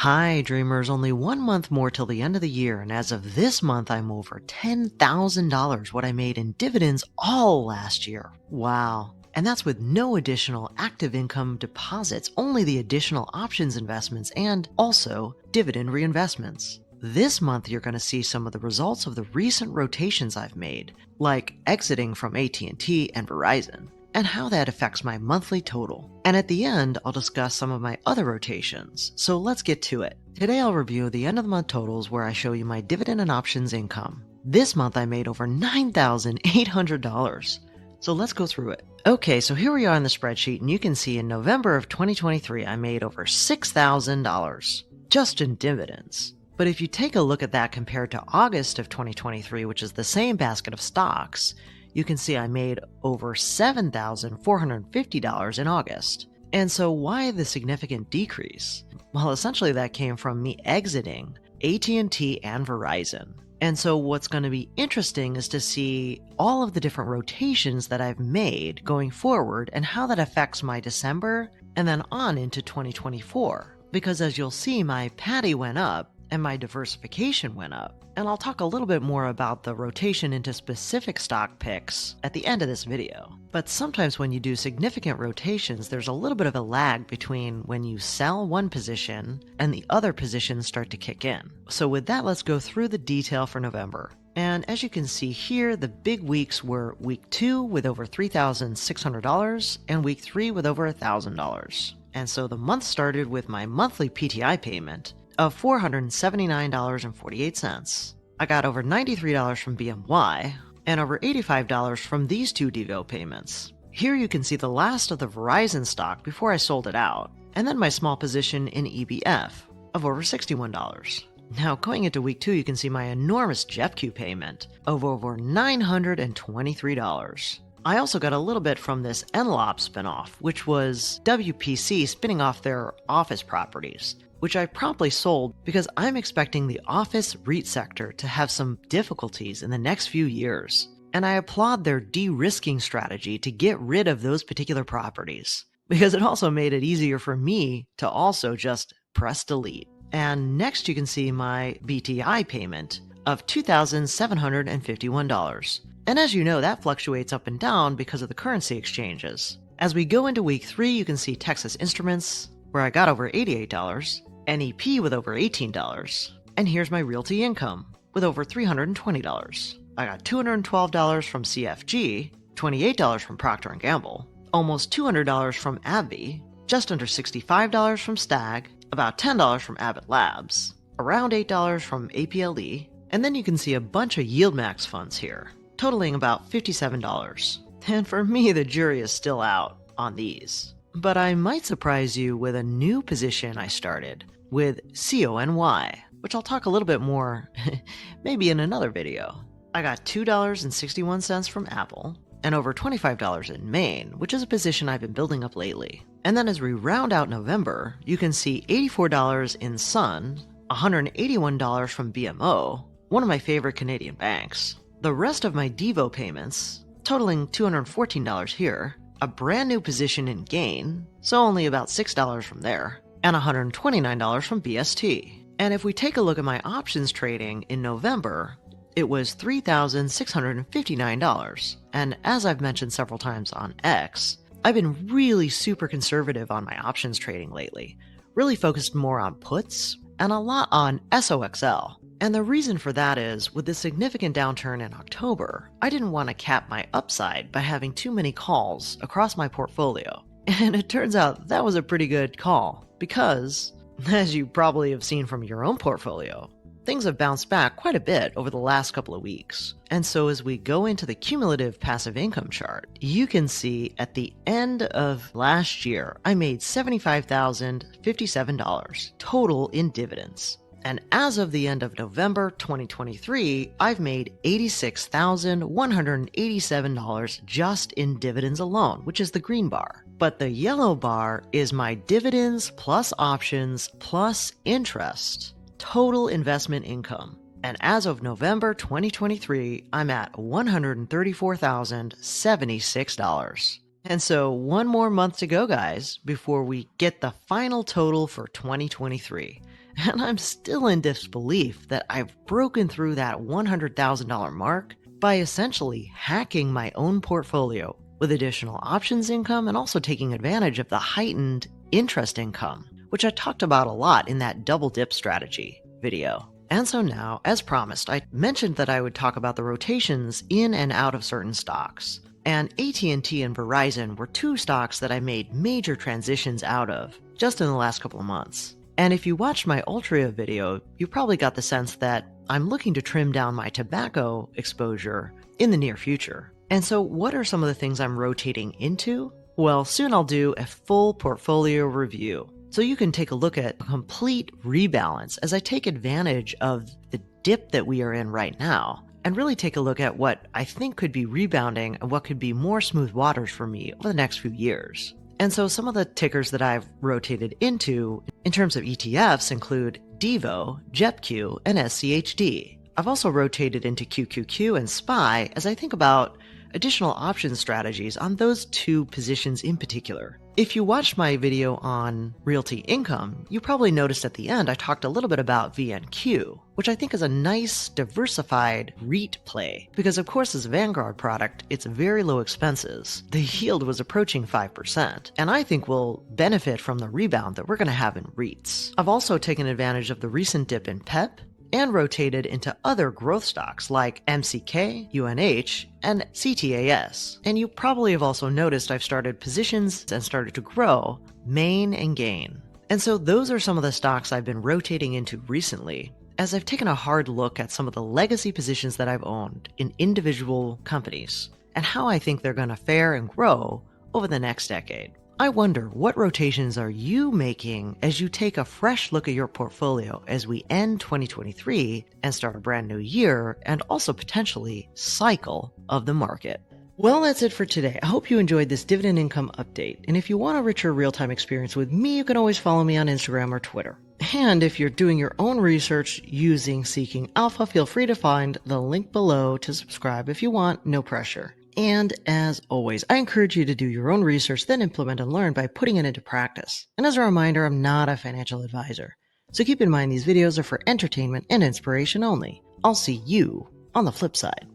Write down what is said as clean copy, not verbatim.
Hi, dreamers. Only 1 month more till the end of the year, and as of this month, I'm over $10,000 what I made in dividends all last year. Wow. And that's with no additional active income deposits, only the additional options investments and also dividend reinvestments. This month, you're going to see some of the results of the recent rotations I've made, like exiting from AT&T and Verizon, and how that affects my monthly total. And at the end, I'll discuss some of my other rotations. So let's get to it. Today I'll review the end of the month totals where I show you my dividend and options income. This month I made over $9,800. So let's go through it. Okay, so here we are in the spreadsheet, and you can see in November of 2023 I made over $6,000 just in dividends. But if you take a look at that compared to August of 2023, which is the same basket of stocks, you can see I made over $7,450 in August. And so why the significant decrease? Well, essentially that came from me exiting AT&T and Verizon. And so what's going to be interesting is to see all of the different rotations that I've made going forward and how that affects my December and then on into 2024. Because as you'll see, my patty went up and my diversification went up. And I'll talk a little bit more about the rotation into specific stock picks at the end of this video. But sometimes when you do significant rotations, there's a little bit of a lag between when you sell one position and the other positions start to kick in. So with that, let's go through the detail for November. And as you can see here, the big weeks were week 2 with over $3,600 and week 3 with over $1,000. And so the month started with my monthly PTI payment of $479.48. I got over $93 from BMY and over $85 from these two Devo payments. Here you can see the last of the Verizon stock before I sold it out, and then my small position in EBF of over $61. Now going into week 2, you can see my enormous JeffQ payment of over $923. I also got a little bit from this NLOP spinoff, which was WPC spinning off their office properties, which I promptly sold because I'm expecting the office REIT sector to have some difficulties in the next few years. And I applaud their de-risking strategy to get rid of those particular properties, because it also made it easier for me to also just press delete. And next you can see my BTI payment of $2,751. And as you know, that fluctuates up and down because of the currency exchanges. As we go into week 3, you can see Texas Instruments, where I got over $88, NEP with over $18, and here's my realty income with over $320. I got $212 from CFG, $28 from Procter & Gamble, almost $200 from AbbVie, just under $65 from Stag, about $10 from Abbott Labs, around $8 from APLE, and then you can see a bunch of yield max funds here, totaling about $57. And for me, the jury is still out on these. But I might surprise you with a new position I started with CONY, which I'll talk a little bit more maybe in another video. I got $2.61 from Apple and over $25 in Maine, which is a position I've been building up lately. And then as we round out November, you can see $84 in Sun, $181 from BMO, one of my favorite Canadian banks. The rest of my Devo payments, totaling $214 here, a brand new position in Gain, so only about $6 from there, and $129 from BST. And if we take a look at my options trading in November, it was $3,659. And as I've mentioned several times on X, I've been really super conservative on my options trading lately, really focused more on puts and a lot on SOXL. And the reason for that is, with the significant downturn in October, I didn't want to cap my upside by having too many calls across my portfolio. And it turns out that was a pretty good call, because, as you probably have seen from your own portfolio, things have bounced back quite a bit over the last couple of weeks. And so as we go into the cumulative passive income chart, you can see at the end of last year, I made $75,057 total in dividends. And as of the end of November 2023, I've made $86,187 just in dividends alone, which is the green bar. But the yellow bar is my dividends plus options plus interest, total investment income. And as of November 2023, I'm at $134,076. And so one more month to go, guys, before we get the final total for 2023. And I'm still in disbelief that I've broken through that $100,000 mark by essentially hacking my own portfolio with additional options income and also taking advantage of the heightened interest income, which I talked about a lot in that double dip strategy video. And so now, as promised, I mentioned that I would talk about the rotations in and out of certain stocks. And AT&T and Verizon were two stocks that I made major transitions out of just in the last couple of months. And if you watched my Altria video, you probably got the sense that I'm looking to trim down my tobacco exposure in the near future. And so what are some of the things I'm rotating into? Well, soon I'll do a full portfolio review, so you can take a look at a complete rebalance as I take advantage of the dip that we are in right now, and really take a look at what I think could be rebounding and what could be more smooth waters for me over the next few years. And so some of the tickers that I've rotated into in terms of ETFs include Devo, JEPQ, and SCHD. I've also rotated into QQQ and SPY as I think about additional option strategies on those two positions in particular. If you watched my video on Realty Income, you probably noticed at the end I talked a little bit about VNQ, which I think is a nice diversified REIT play, because of course as a Vanguard product, it's very low expenses. The yield was approaching 5%, and I think will benefit from the rebound that we're going to have in REITs. I've also taken advantage of the recent dip in PEP, and rotated into other growth stocks like MCK, UNH, and CTAS. And you probably have also noticed I've started positions and started to grow Main and Gain. And so those are some of the stocks I've been rotating into recently, as I've taken a hard look at some of the legacy positions that I've owned in individual companies, and how I think they're going to fare and grow over the next decade. I wonder, what rotations are you making as you take a fresh look at your portfolio as we end 2023 and start a brand new year and also potentially cycle of the market? Well, that's it for today. I hope you enjoyed this dividend income update. And if you want a richer real-time experience with me, you can always follow me on Instagram or Twitter. And if you're doing your own research using Seeking Alpha, feel free to find the link below to subscribe if you want, no pressure. And as always, I encourage you to do your own research, then implement and learn by putting it into practice. And as a reminder, I'm not a financial advisor, so keep in mind these videos are for entertainment and inspiration only. I'll see you on the flip side.